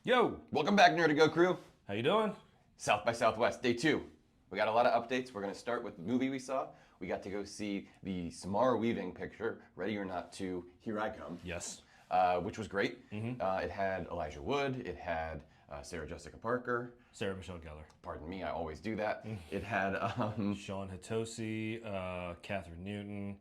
Yo, Welcome back, Nerd to Go crew. how you doing? South by Southwest, day 2. We got a lot of updates. We're going to start with the movie we saw. We got to go see the Samara Weaving picture, Ready or Not 2, Here I Come, Yes. which was great. It had Elijah Wood. It had Sarah Jessica Parker. Sarah Michelle Gellar. Pardon me, I always do that. It had, Sean Hatosi, Catherine Newton.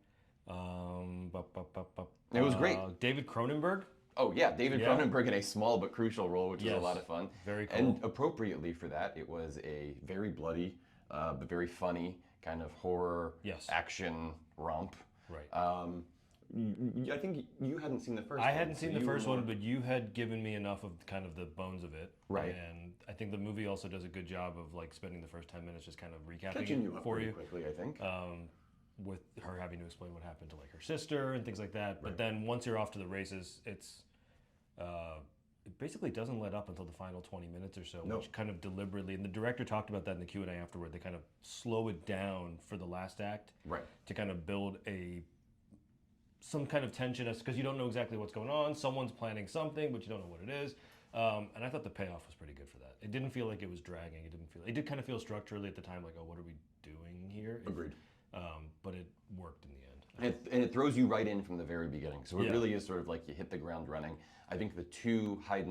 It was great. David Cronenberg. oh yeah, David Yeah. Cronenberg in a small but crucial role, which was Yes. a lot of fun. Very cool. And appropriately for that, it was a very bloody, but very funny kind of horror Yes. action romp. Right. I think you hadn't seen the first one. I hadn't seen so the you first were one, more- but you had given me enough of kind of the bones of it. Right. And I think the movie also does a good job of like spending the first 10 minutes just kind of recapping catching it you up for pretty you. quickly, I think. With her having to explain what happened to like her sister and things like that. But then once you're off to the races, it basically doesn't let up until the final 20 minutes or so, No. which kind of deliberately, and the director talked about that in the Q&A afterward, they kind of slow it down for the last act Right. to kind of build some kind of tension as because you don't know exactly what's going on. Someone's planning something, but you don't know what it is. And I thought the payoff was pretty good for that. It didn't feel like it was dragging. It did kind of feel structurally at the time like, oh, what are we doing here? Agreed. But it worked in the end. And it throws you right in from the very beginning. So it Yeah. really is sort of like you hit the ground running. I think the two I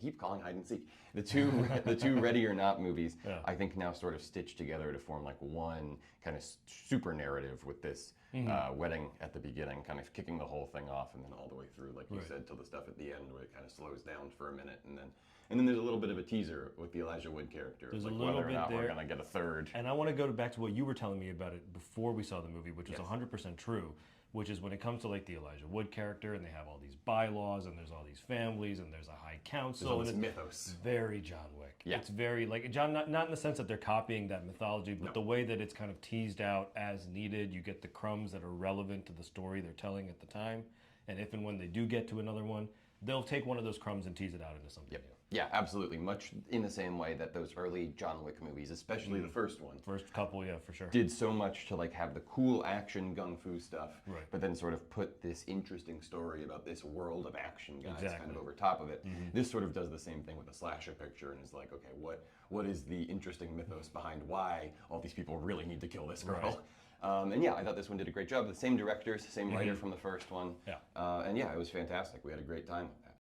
keep calling hide and seek. The two Ready or Not movies, Yeah. I think now sort of stitched together to form like one kind of super narrative with this wedding at the beginning, kind of kicking the whole thing off, and then all the way through, like you said, till the stuff at the end where it kind of slows down for a minute, and then there's a little bit of a teaser with the Elijah Wood character. There's like a little whether or bit not we're there. gonna get a third. And I want to go back to what you were telling me about it before we saw the movie, which was Yes. 100% true, which is when it comes to like the Elijah Wood character and they have all these bylaws and there's all these families and there's a high council. all and this it's mythos. Very John Wick. Yeah. It's very like John, not in the sense that they're copying that mythology, but the way that it's kind of teased out as needed. You get the crumbs that are relevant to the story they're telling at the time. And if and when they do get to another one, they'll take one of those crumbs and tease it out into something new. Yeah, absolutely. Much in the same way that those early John Wick movies, especially the first one, First couple, yeah, for sure. did so much to like have the cool action gung fu stuff, Right. but then sort of put this interesting story about this world of action guys kind Exactly. of over top of it. This sort of does the same thing with a slasher picture and is like, okay, what is the interesting mythos behind why all these people really need to kill this girl? Right. And yeah, I thought this one did a great job. The same directors, same writer from the first one. Yeah. And yeah, it was fantastic. We had a great time.